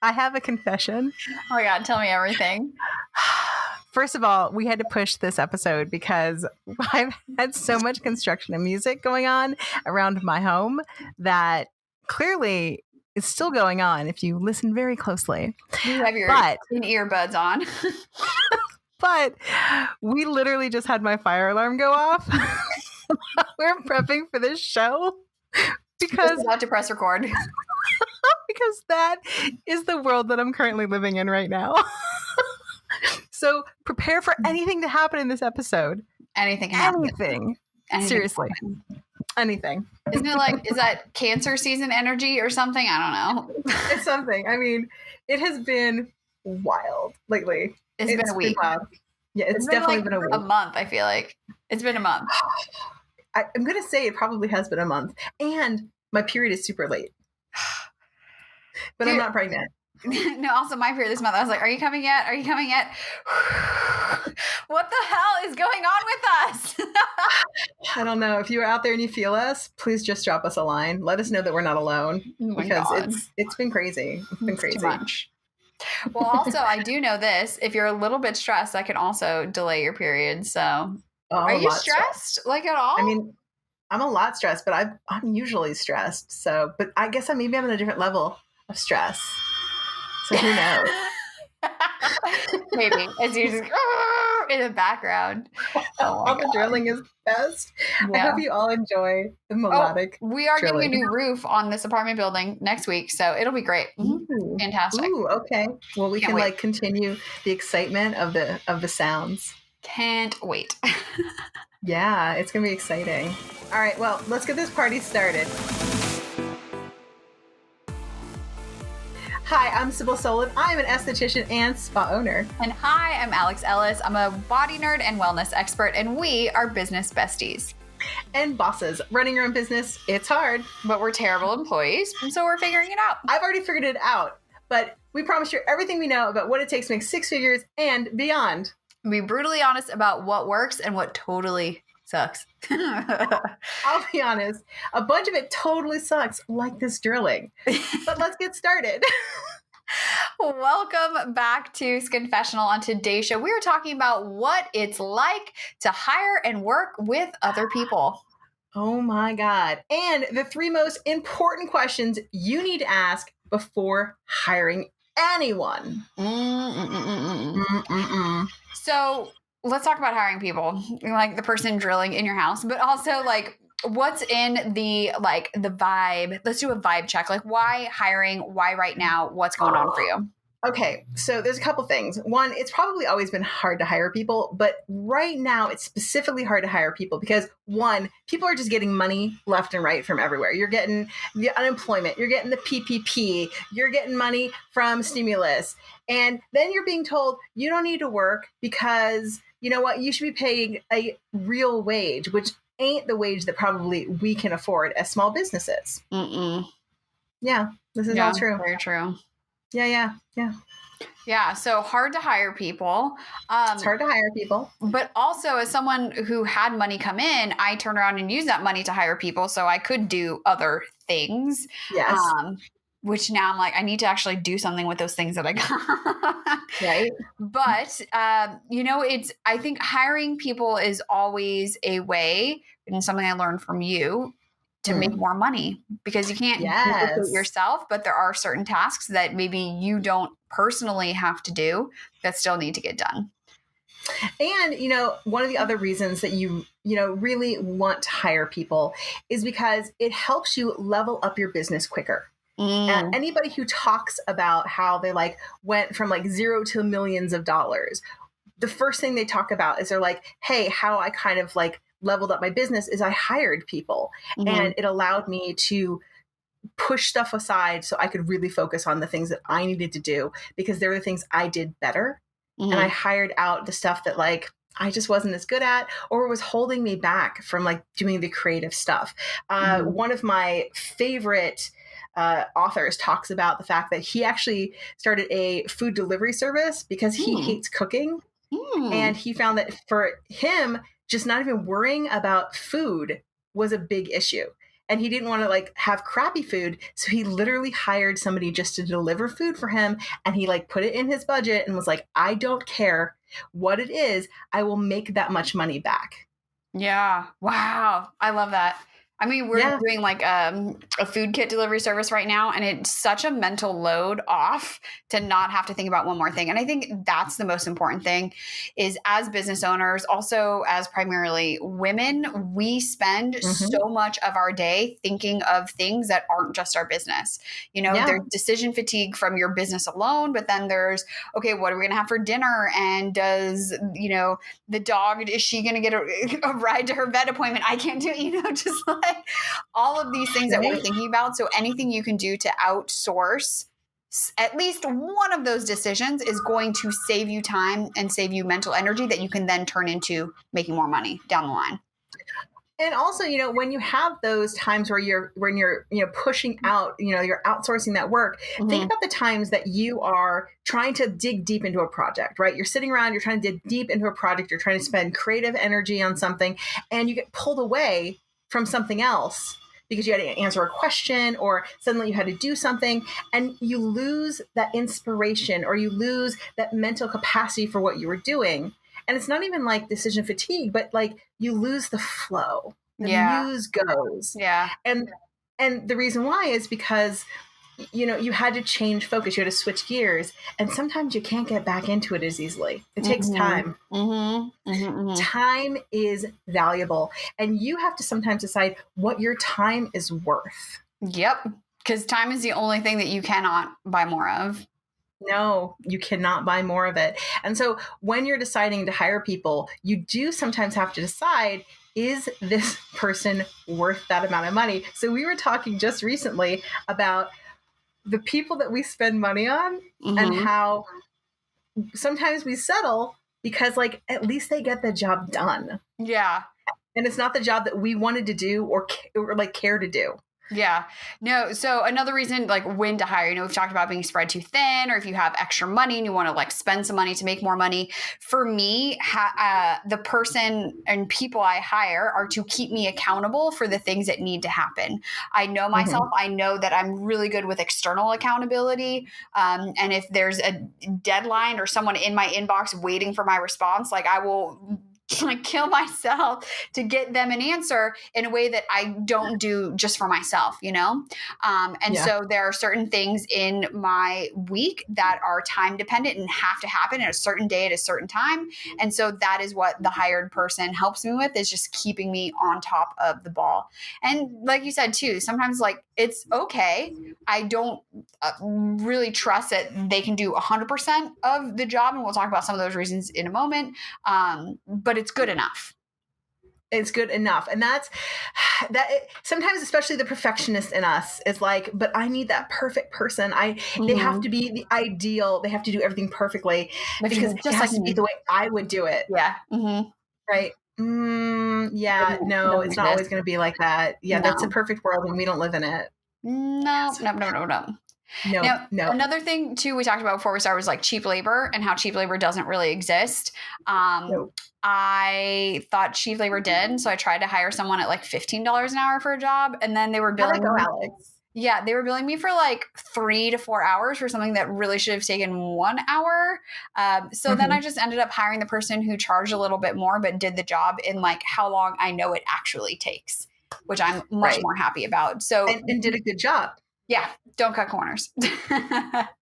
I have a confession. Oh my God, tell me everything. First of all, we had to push this episode because I've had so much construction and music going on around my home that clearly is still going on if you listen very closely. You have your earbuds on. But we literally just had my fire alarm go off. We're prepping for this show because about to press record. Because that is the world that I'm currently living in right now. So prepare for anything to happen in this episode. Anything. Seriously. Anything. Isn't it is that cancer season energy or something? I don't know. It's something. I mean, it has been wild lately. It's been a week. Yeah, it's definitely been a week. A month, I feel like. It's been a month. I'm going to say it probably has been a month. And my period is super late. But dude, I'm not pregnant. No, also my period this month. I was like, are you coming yet? Are you coming yet? What the hell is going on with us? I don't know. If you're out there and you feel us, please just drop us a line. Let us know that we're not alone. Because it's been crazy. It's been crazy. Too much. Well, also, I do know this. If you're a little bit stressed, that can also delay your period. So are you stressed like at all? I mean, I'm a lot stressed, but I'm usually stressed. So, but I guess maybe I'm at a different level of stress. So who knows? Maybe. As you just in the background. All the drilling is best. Yeah. I hope you all enjoy the melodic we are drilling. Getting a new roof on this apartment building next week, so it'll be great. Ooh. Fantastic. Ooh, okay. Well, we can continue the excitement of the sounds. Can't wait. Yeah, it's going to be exciting. All right, well, let's get this party started. Hi, I'm Sybil Solon. I'm an esthetician and spa owner. And hi, I'm Alex Ellis. I'm a body nerd and wellness expert, and we are business besties. And bosses. Running your own business, it's hard. But we're terrible employees, and so we're figuring it out. I've already figured it out, but we promise you everything we know about what it takes to make six figures and beyond. Be brutally honest about what works and what totally sucks. I'll be honest. A bunch of it totally sucks, like this drilling. But let's get started. Welcome back to Skinfessional. On today's show, we are talking about what it's like to hire and work with other people. Oh my God. And the three most important questions you need to ask before hiring anyone. So let's talk about hiring people, like the person drilling in your house, but also like what's in the vibe. Let's do a vibe check. Like why hiring? Why right now? What's going on for you? Okay. So there's a couple things. One, it's probably always been hard to hire people, but right now it's specifically hard to hire people because one, people are just getting money left and right from everywhere. You're getting the unemployment, you're getting the PPP, you're getting money from stimulus. And then you're being told you don't need to work because you know what? You should be paying a real wage, which ain't the wage that probably we can afford as small businesses. Yeah, this is all true. Very true. Yeah. Yeah, so hard to hire people. It's hard to hire people. But also as someone who had money come in, I turned around and used that money to hire people so I could do other things. Yes. Which now I'm like, I need to actually do something with those things that I got. Right. But, I think hiring people is always a way, and something I learned from you, to make more money because you can't do it yourself, but there are certain tasks that maybe you don't personally have to do that still need to get done. And, one of the other reasons that you really want to hire people is because it helps you level up your business quicker. Anybody who talks about how they went from zero to millions of dollars, the first thing they talk about is they're like, hey, how I kind of leveled up my business is I hired people and it allowed me to push stuff aside so I could really focus on the things that I needed to do because there were the things I did better. And I hired out the stuff that I just wasn't as good at or was holding me back from doing the creative stuff. One of my favorite authors talks about the fact that he actually started a food delivery service because he hates cooking. And he found that for him, just not even worrying about food was a big issue. and he didn't want to like have crappy food. So he literally hired somebody just to deliver food for him. And he like put it in his budget and was like, I don't care what it is. I will make that much money back. Yeah. Wow. I love that. I mean, we're doing like a food kit delivery service right now, and it's such a mental load off to not have to think about one more thing. And I think that's the most important thing is as business owners, also as primarily women, we spend so much of our day thinking of things that aren't just our business. You know, there's decision fatigue from your business alone, but then there's, okay, what are we going to have for dinner? And does, you know, the dog, is she going to get a ride to her vet appointment? I can't do it, you know, just like all of these things that we're thinking about. So anything you can do to outsource at least one of those decisions is going to save you time and save you mental energy that you can then turn into making more money down the line. And also, you know, when you have those times where you're pushing out, you know, you're outsourcing that work, think about the times that you are trying to dig deep into a project, right? You're sitting around, you're trying to dig deep into a project, you're trying to spend creative energy on something, and you get pulled away from something else because you had to answer a question or suddenly you had to do something, and you lose that inspiration or you lose that mental capacity for what you were doing. And it's not even like decision fatigue, but like you lose the flow. The muse goes. Yeah. And the reason why is because, you know, you had to change focus. You had to switch gears. And sometimes you can't get back into it as easily. It takes time. Time is valuable. And you have to sometimes decide what your time is worth. Yep. Because time is the only thing that you cannot buy more of. No, you cannot buy more of it. And so when you're deciding to hire people, you do sometimes have to decide, is this person worth that amount of money? So we were talking just recently about the people that we spend money on and how sometimes we settle because like at least they get the job done. Yeah. And it's not the job that we wanted to do or like care to do. Yeah. No. So another reason, like when to hire, you know, we've talked about being spread too thin, or if you have extra money and you want to like spend some money to make more money. For me, the person and people I hire are to keep me accountable for the things that need to happen. I know myself. I know that I'm really good with external accountability. And if there's a deadline or someone in my inbox waiting for my response, like I will like kill myself to get them an answer in a way that I don't do just for myself, you know? So there are certain things in my week that are time dependent and have to happen at a certain day at a certain time. And so that is what the hired person helps me with, is just keeping me on top of the ball. And like you said too, sometimes like it's okay. I don't really trust that they can do 100% of the job. And we'll talk about some of those reasons in a moment. But it's good enough. It's good enough. And that's sometimes, especially the perfectionist in us is like, but I need that perfect person. They have to be the ideal. They have to do everything perfectly because it has to be the way I would do it. Yeah. Right. No, it's not always going to be like that. Yeah. That's a perfect world and we don't live in it. No. Now, another thing too we talked about before we started was like cheap labor and how cheap labor doesn't really exist. I thought cheap labor did, so I tried to hire someone at like $15 an hour for a job, and then they were billing me. Alex? Yeah, they were billing me for like 3 to 4 hours for something that really should have taken 1 hour. So then I just ended up hiring the person who charged a little bit more but did the job in like how long I know it actually takes, which I'm much more happy about. So and did a good job. Yeah, don't cut corners.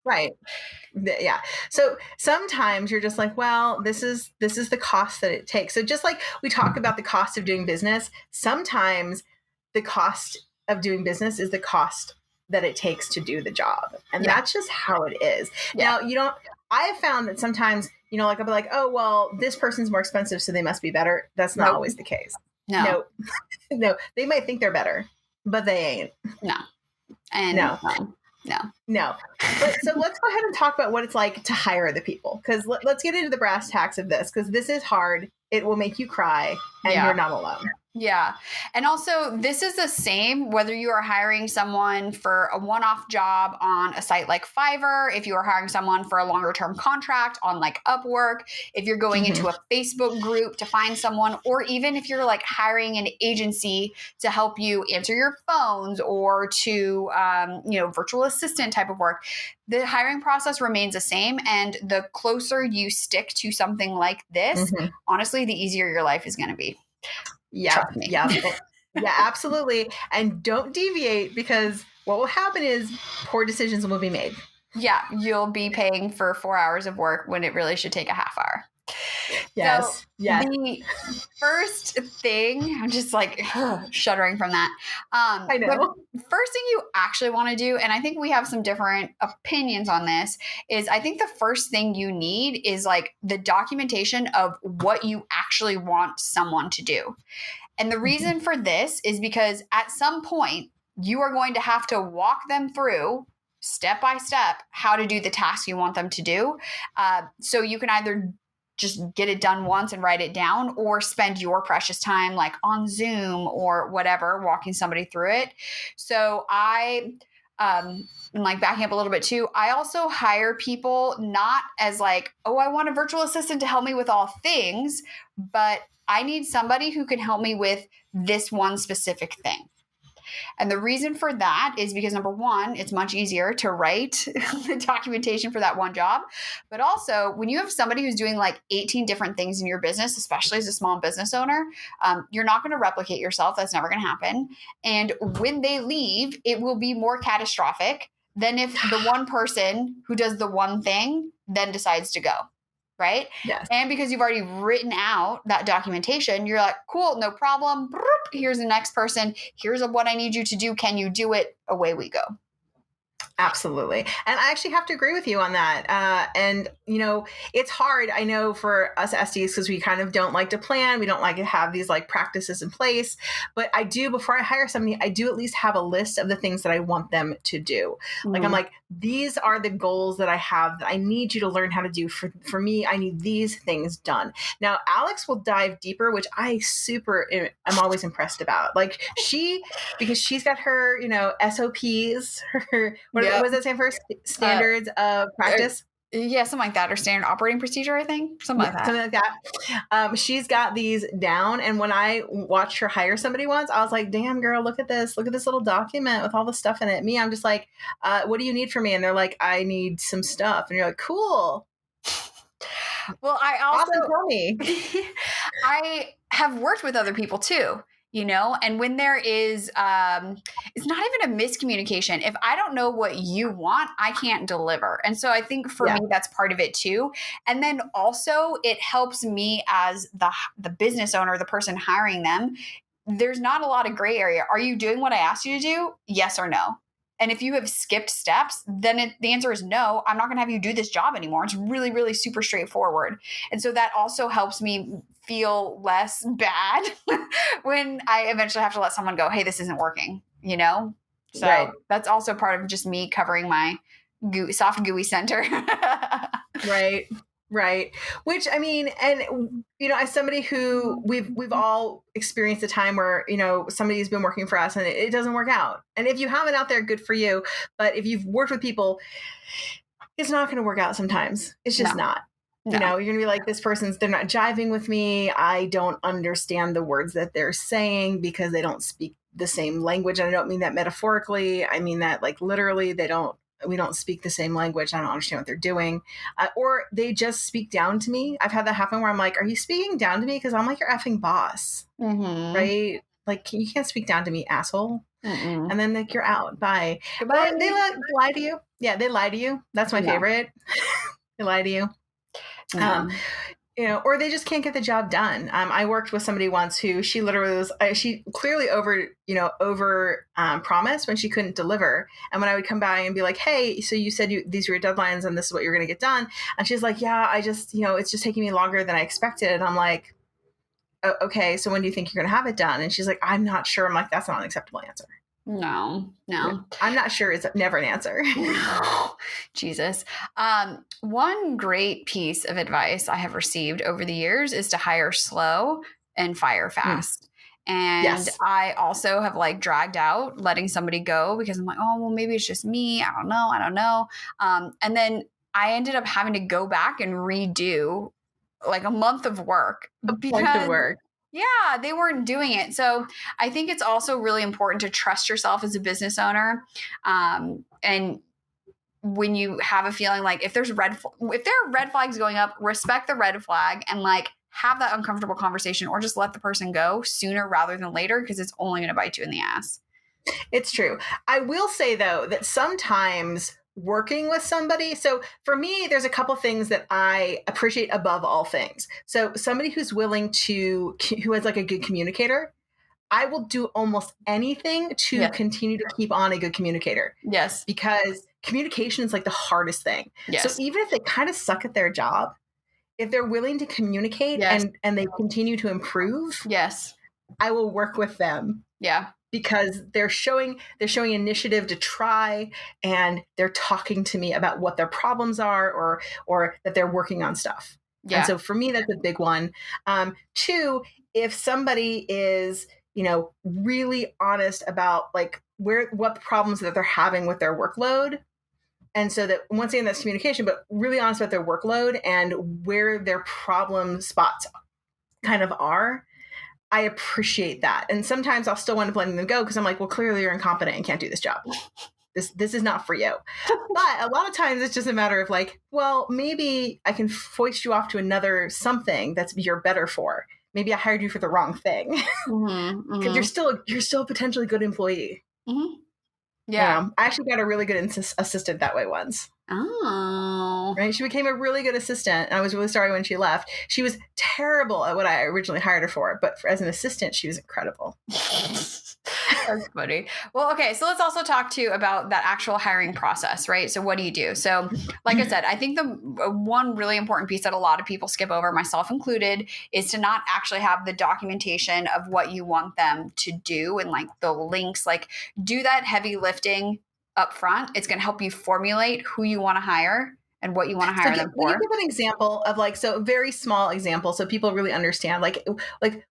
Right. Yeah. So sometimes you're just like, well, this is the cost that it takes. So just like we talk about the cost of doing business, sometimes the cost of doing business is the cost that it takes to do the job. And that's just how it is. Now, I have found that sometimes, you know, like I'll be like, oh, well, this person's more expensive, so they must be better. That's not always the case. No, they might think they're better, but they ain't. No. And no. But so let's go ahead and talk about what it's like to hire the people, because let's get into the brass tacks of this, because this is hard. It will make you cry, and you're not alone. Yeah. And also, this is the same whether you are hiring someone for a one-off job on a site like Fiverr, if you are hiring someone for a longer term contract on like Upwork, if you're going into a Facebook group to find someone, or even if you're like hiring an agency to help you answer your phones or to, virtual assistant type of work. The hiring process remains the same. And the closer you stick to something like this, honestly, the easier your life is going to be. Yeah. Yeah. Yeah, absolutely. And don't deviate, because what will happen is poor decisions will be made. Yeah. You'll be paying for 4 hours of work when it really should take a half hour. Yes. So yes. The first thing, I'm just like shuddering from that. I know. The first thing you actually want to do, and I think we have some different opinions on this, is I think the first thing you need is like the documentation of what you actually want someone to do. And the reason for this is because at some point you are going to have to walk them through step by step how to do the task you want them to do. So you can either just get it done once and write it down, or spend your precious time like on Zoom or whatever, walking somebody through it. So like backing up a little bit too, I also hire people not as like, oh, I want a virtual assistant to help me with all things, but I need somebody who can help me with this one specific thing. And the reason for that is because, number one, it's much easier to write the documentation for that one job. But also, when you have somebody who's doing like 18 different things in your business, especially as a small business owner, you're not going to replicate yourself. That's never going to happen. And when they leave, it will be more catastrophic than if the one person who does the one thing then decides to go. Right? Yes. And because you've already written out that documentation, you're like, cool, no problem. Here's the next person. Here's what I need you to do. Can you do it? Away we go. Absolutely. And I actually have to agree with you on that. And, it's hard, I know, for us SDs, because we kind of don't like to plan. We don't like to have these like practices in place. But I do, before I hire somebody, I do at least have a list of the things that I want them to do. Like, I'm like, these are the goals that I have that I need you to learn how to do. For me, I need these things done. Now, Alex will dive deeper, which I'm always impressed about. Like because she's got her, SOPs, her, what does that stand for? Standards of practice? Yeah, something like that, or standard operating procedure, I think. Something like that. She's got these down. And when I watched her hire somebody once, I was like, damn, girl, look at this. Look at this little document with all the stuff in it. Me, I'm just like, what do you need from me? And they're like, I need some stuff. And you're like, cool. Well, I also tell me. I have worked with other people too. And when there is, it's not even a miscommunication. If I don't know what you want, I can't deliver. And so I think for me, that's part of it too. And then also it helps me as the business owner, the person hiring them. There's not a lot of gray area. Are you doing what I asked you to do? Yes or no? And if you have skipped steps, then the answer is no, I'm not going to have you do this job anymore. It's really, really super straightforward. And so that also helps me feel less bad when I eventually have to let someone go, hey, this isn't working, So That's also part of just me covering my soft, gooey center. Right. Which, I mean, and, as somebody who we've all experienced a time where, somebody's been working for us and it doesn't work out. And if you have it out there, good for you. But if you've worked with people, it's not going to work out sometimes. It's just not. No. You're going to be like, they're not jiving with me. I don't understand the words that they're saying because they don't speak the same language. And I don't mean that metaphorically. I mean that like literally we don't speak the same language. I don't understand what they're doing. Or they just speak down to me. I've had that happen where I'm like, are you speaking down to me? Because I'm like your effing boss, right? Like, you can't speak down to me, asshole. And then like, you're out. Bye. Goodbye. Or they lie to you. Yeah, they lie to you. That's my favorite. They lie to you. Or they just can't get the job done. I worked with somebody once who she literally was, she clearly over promised when she couldn't deliver. And when I would come by and be like, hey, so you said these were your deadlines and this is what you're going to get done. And she's like, yeah, I just, it's just taking me longer than I expected. And I'm like, oh, okay, so when do you think you're going to have it done? And she's like, I'm not sure. I'm like, that's not an acceptable answer. No. I'm not sure. It's never an answer. Jesus. One great piece of advice I have received over the years is to hire slow and fire fast. And Yes. I also have like dragged out letting somebody go because I'm like, oh, well, maybe it's just me. I don't know. And then I ended up having to go back and redo like a month of work because yeah, they weren't doing it. So I think it's also really important to trust yourself as a business owner. And when you have a feeling like if there are red flags going up, respect the red flag and like have that uncomfortable conversation or just let the person go sooner rather than later because it's only going to bite you in the ass. It's true. I will say though that sometimes working with somebody, so for me, there's a couple things that I appreciate above all things. So somebody who has like a good communicator, I will do almost anything to continue to keep on a good communicator. Yes. Because communication is like the hardest thing. Yes. So even if they kind of suck at their job, if they're willing to communicate and they continue to improve, I will work with them. Yeah. Because they're showing initiative to try, and they're talking to me about what their problems are or that they're working on stuff. Yeah. And so for me, that's a big one. 2, if somebody is, really honest about like what the problems that they're having with their workload. And so that once again, that's communication, but really honest about their workload and where their problem spots kind of are. I appreciate that. And sometimes I'll still want to letting them go because I'm like, well, clearly you're incompetent and can't do this job. This is not for you. But a lot of times it's just a matter of like, well, maybe I can foist you off to another something that's you're better for. Maybe I hired you for the wrong thing. Because you're still a potentially good employee. Mm-hmm. Yeah. I actually got a really good assistant that way once. Oh. Right. She became a really good assistant. And I was really sorry when she left. She was terrible at what I originally hired her for. But as an assistant, she was incredible. That's funny. Well, okay. So let's also talk to you about that actual hiring process, right? So what do you do? So like I said, I think the one really important piece that a lot of people skip over, myself included, is to not actually have the documentation of what you want them to do and like the links, like do that heavy lifting up front. It's going to help you formulate who you want to hire and what you want to hire them for. Can you give an example of like, so a very small example so people really understand, like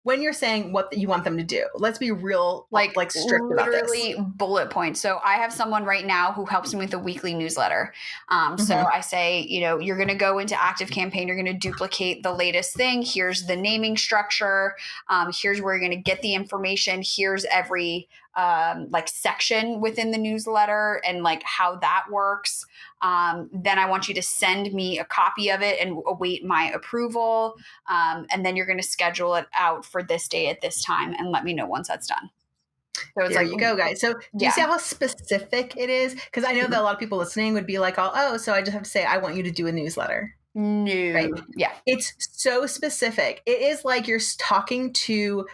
when you're saying what you want them to do, let's be real, like strict about this. Literally bullet points. So I have someone right now who helps me with a weekly newsletter. So I say, you're going to go into ActiveCampaign, you're going to duplicate the latest thing. Here's the naming structure. Here's where you're going to get the information. Here's every like section within the newsletter and like how that works. Then I want you to send me a copy of it and await my approval. And then you're going to schedule it out for this day at this time and let me know once that's done. So it's there you go, guys. So do you see how specific it is? Because I know that a lot of people listening would be like, so I just have to say, I want you to do a newsletter. No. Right? Yeah. It's so specific. It is like you're talking to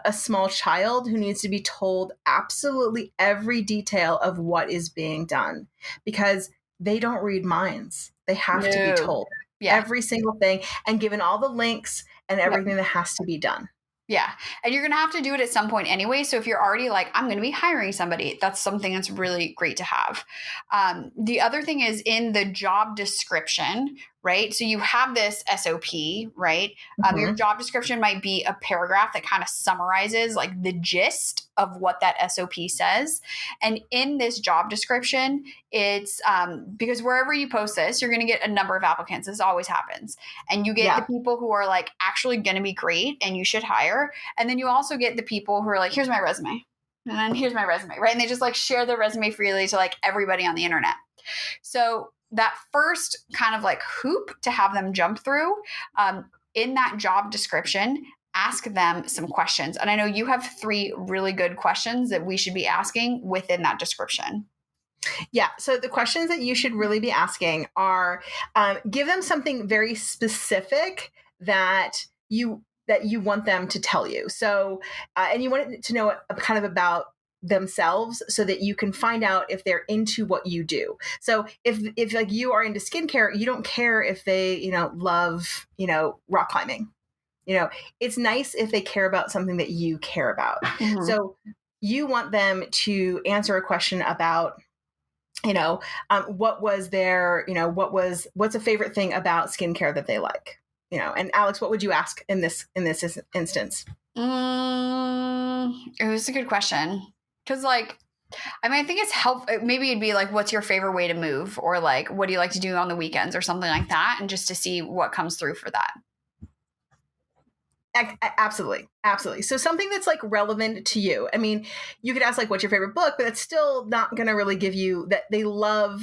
a small child who needs to be told absolutely every detail of what is being done because they don't read minds. They have to be told every single thing and given all the links and everything that has to be done. Yeah. And you're going to have to do it at some point anyway. So if you're already like, I'm going to be hiring somebody, that's something that's really great to have. The other thing is in the job description, right? So you have this SOP, right? Your job description might be a paragraph that kind of summarizes like the gist of what that SOP says. And in this job description, it's because wherever you post this, you're going to get a number of applicants. This always happens. And you get the people who are like actually going to be great and you should hire. And then you also get the people who are like, here's my resume. And then here's my resume, right? And they just like share their resume freely to like everybody on the internet. So that first kind of like hoop to have them jump through in that job description, ask them some questions. And I know you have 3 really good questions that we should be asking within that description. Yeah. So the questions that you should really be asking are give them something very specific that you want them to tell you. So, and you want to know kind of about themselves so that you can find out if they're into what you do. So if like you are into skincare, you don't care if they, love, rock climbing. It's nice if they care about something that you care about. So you want them to answer a question about, what was their, what's a favorite thing about skincare that they like? and Alex, what would you ask in this instance? It was a good question. Cause like, I mean, I think it's helpful. Maybe it'd be like, what's your favorite way to move? Or like, what do you like to do on the weekends or something like that? And just to see what comes through for that. Absolutely. Absolutely. So something that's like relevant to you. I mean, you could ask like, what's your favorite book, but it's still not going to really give you that they love,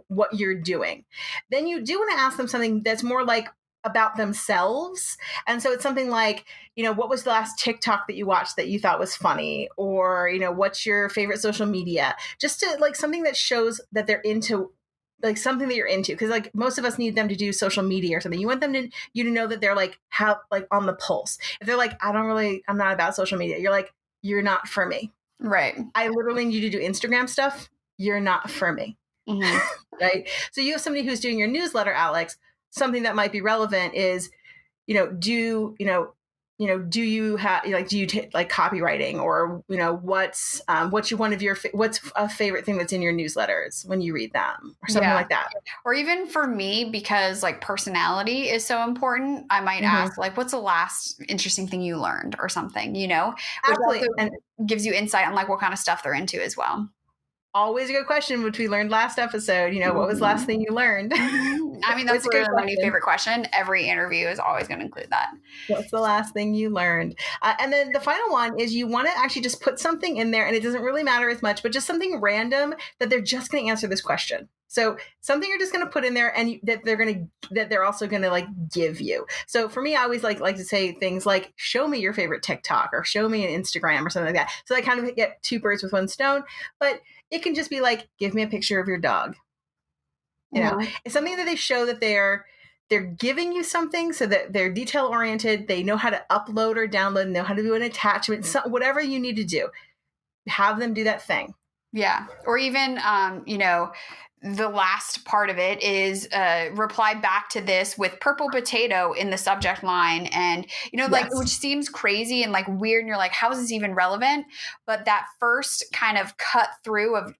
what you're doing. Then you do want to ask them something that's more like about themselves. And so it's something like, what was the last TikTok that you watched that you thought was funny? Or, what's your favorite social media? Just to like something that shows that they're into like something that you're into. Cause like most of us need them to do social media or something. You want them to, you to know that they're like, have like on the pulse. If they're like, I'm not about social media. You're like, you're not for me. Right. I literally need you to do Instagram stuff. You're not for me. Mm-hmm. Right. So you have somebody who's doing your newsletter, Alex. Something that might be relevant is, do you have like, do you take like copywriting or, what's a favorite thing that's in your newsletters when you read them or something like that. Or even for me, because like personality is so important, I might ask like, what's the last interesting thing you learned or something, which also gives you insight on like what kind of stuff they're into as well. Always a good question, which we learned last episode. What was the last thing you learned? I mean, that's literally my favorite question. Every interview is always going to include that. What's the last thing you learned? And then the final one is you want to actually just put something in there, and it doesn't really matter as much, but just something random that they're just going to answer this question. So something you're just going to put in there and that they're also going to like give you. So for me, I always like to say things like, show me your favorite TikTok or show me an Instagram or something like that. So I kind of get two birds with one stone, but it can just be like, give me a picture of your dog. It's something that they show that they're giving you something so that they're detail oriented. They know how to upload or download, know how to do an attachment, whatever you need to do, have them do that thing. Yeah. Or even, the last part of it is reply back to this with purple potato in the subject line. And, like, which seems crazy and like weird. And you're like, how is this even relevant? But that first kind of cut through of,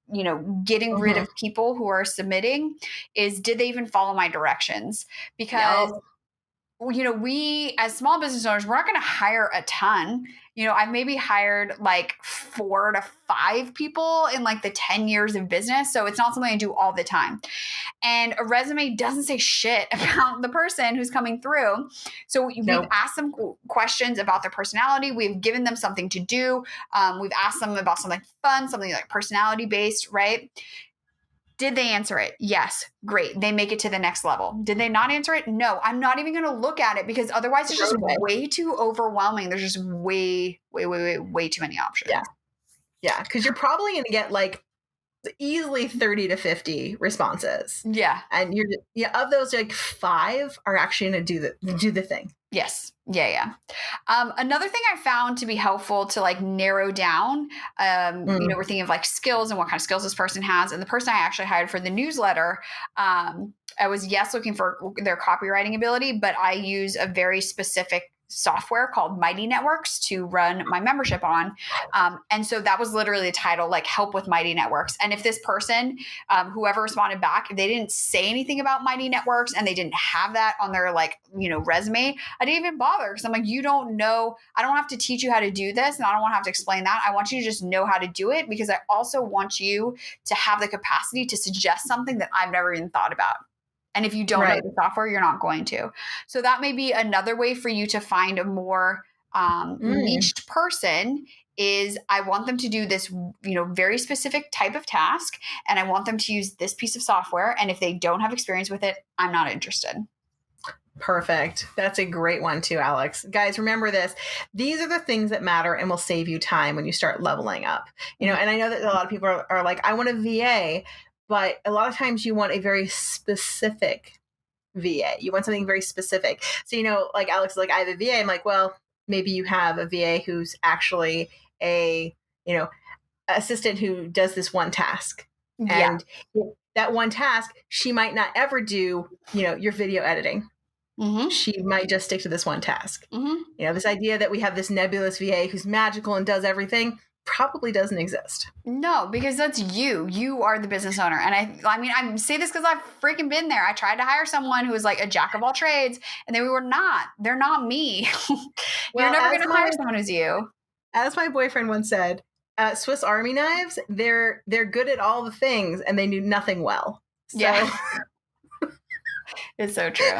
getting rid of people who are submitting is, did they even follow my directions? Because we as small business owners, we're not going to hire a ton. I've maybe hired like 4 to 5 people in like the 10 years of business. So it's not something I do all the time. And a resume doesn't say shit about the person who's coming through. So we've asked them questions about their personality. We've given them something to do. We've asked them about something fun, something like personality based, right? Did they answer it? Yes. Great. They make it to the next level. Did they not answer it? No. I'm not even going to look at it because otherwise it's just way too overwhelming. There's just way too many options. Yeah. Yeah. Because you're probably going to get like easily 30 to 50 responses. Yeah. And of those, like 5 are actually going to do the thing. Yes. Yeah. Another thing I found to be helpful to like narrow down, we're thinking of like skills and what kind of skills this person has. And the person I actually hired for the newsletter, I was looking for their copywriting ability, but I use a very specific software called Mighty Networks to run my membership on. And so that was literally the title, like help with Mighty Networks. And if this person, whoever responded back, if they didn't say anything about Mighty Networks and they didn't have that on their resume, I didn't even bother because I'm like, you don't know, I don't have to teach you how to do this. And I don't want to have to explain that. I want you to just know how to do it because I also want you to have the capacity to suggest something that I've never even thought about. And if you don't know the software, you're not going to. So that may be another way for you to find a more niched person is I want them to do this, very specific type of task. And I want them to use this piece of software. And if they don't have experience with it, I'm not interested. Perfect. That's a great one too, Alex. Guys, remember this. These are the things that matter and will save you time when you start leveling up. And I know that a lot of people are like, I want a VA. But a lot of times you want a very specific VA. You want something very specific. So, like Alex is like, I have a VA. I'm like, well, maybe you have a VA who's actually a, assistant who does this one task. And that one task, she might not ever do, your video editing. Mm-hmm. She might just stick to this one task. Mm-hmm. This idea that we have this nebulous VA who's magical and does everything. probably doesn't exist. No, because that's you. You are the business owner. And I mean, I say this because I've freaking been there. I tried to hire someone who was like a jack of all trades, and they were not. They're not me. You're never going to hire someone who's you. As my boyfriend once said, Swiss Army knives, they're good at all the things, and they do nothing well. So. Yeah. It's so true.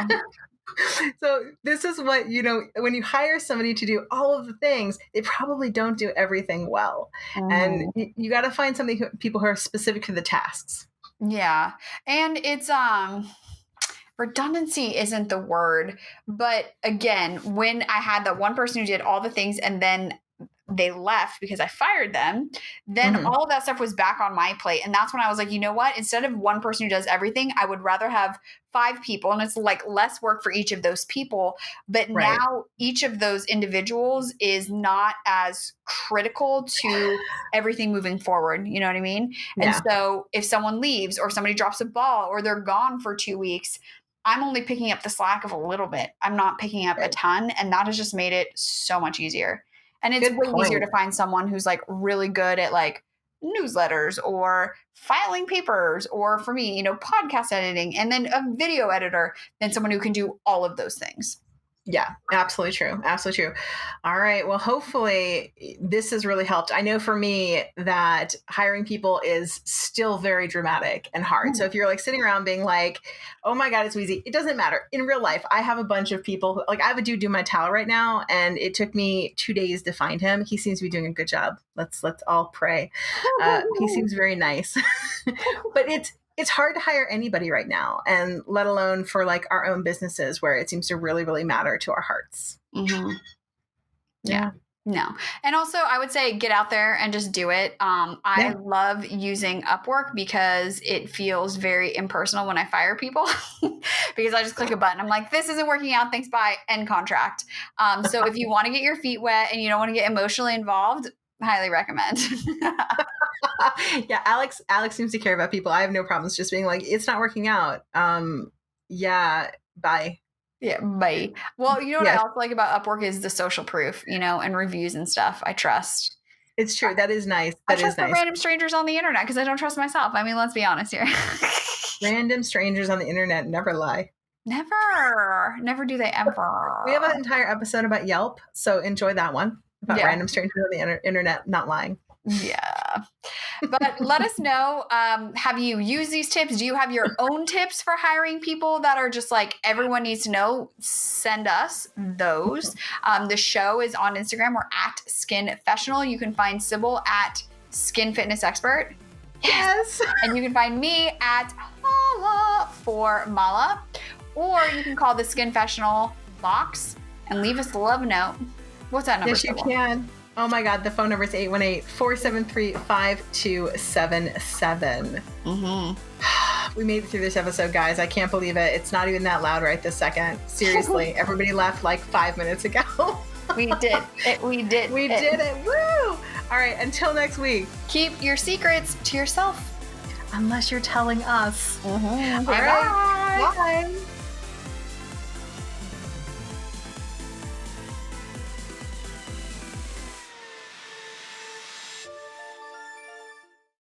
So this is what, when you hire somebody to do all of the things, they probably don't do everything well. And you got to find people who are specific to the tasks. Yeah. And it's, redundancy isn't the word, but again, when I had that one person who did all the things and then they left because I fired them, then all of that stuff was back on my plate. And that's when I was like, you know what? Instead of one person who does everything, I would rather have 5 people, and it's like less work for each of those people. But now each of those individuals is not as critical to everything moving forward. You know what I mean? Yeah. And so if someone leaves or somebody drops a ball or they're gone for 2 weeks, I'm only picking up the slack of a little bit. I'm not picking up a ton. And that has just made it so much easier. And it's way easier to find someone who's like really good at like newsletters or filing papers, or for me, podcast editing, and then a video editor than someone who can do all of those things. Yeah, absolutely true. Absolutely true. All right. Well, hopefully this has really helped. I know for me that hiring people is still very dramatic and hard. So if you're like sitting around being like, oh my God, it's easy. It doesn't matter. In real life, I have a bunch of people who, like, I have a dude do my towel right now, and it took me 2 days to find him. He seems to be doing a good job. Let's all pray. He seems very nice, but it's hard to hire anybody right now, and let alone for like our own businesses where it seems to really, really matter to our hearts. Yeah. No. And also I would say get out there and just do it. I love using Upwork because it feels very impersonal when I fire people because I just click a button. I'm like, this isn't working out. Thanks. Bye. End contract. So if you want to get your feet wet and you don't want to get emotionally involved, highly recommend. Yeah. Alex seems to care about people. I have no problems just being like, it's not working out. Yeah. Bye. Yeah. Bye. Well, you know what I also like about Upwork is the social proof, and reviews and stuff. I trust. It's true. That is nice. I trust the random strangers on the internet because I don't trust myself. I mean, let's be honest here. Random strangers on the internet never lie. Never do they ever. We have an entire episode about Yelp, so enjoy that one. About random strangers on the internet not lying. Yeah. But let us know, have you used these tips? Do you have your own tips for hiring people that are just like everyone needs to know? Send us those. The show is on Instagram. We're at Skinfessional. You can find Sybil at Skin Fitness Expert. Yes. And you can find me at Mala for Mala. Or you can call the Skinfessional box and leave us a love note. What's that number? Yes, you can. Oh my God, the phone number is 818-473-5277. We made it through this episode, guys. I can't believe it. It's not even that loud right this second. Seriously, everybody left like 5 minutes ago. We did it. We did it. Woo! All right, until next week. Keep your secrets to yourself. Unless you're telling us. Okay, all right. Bye.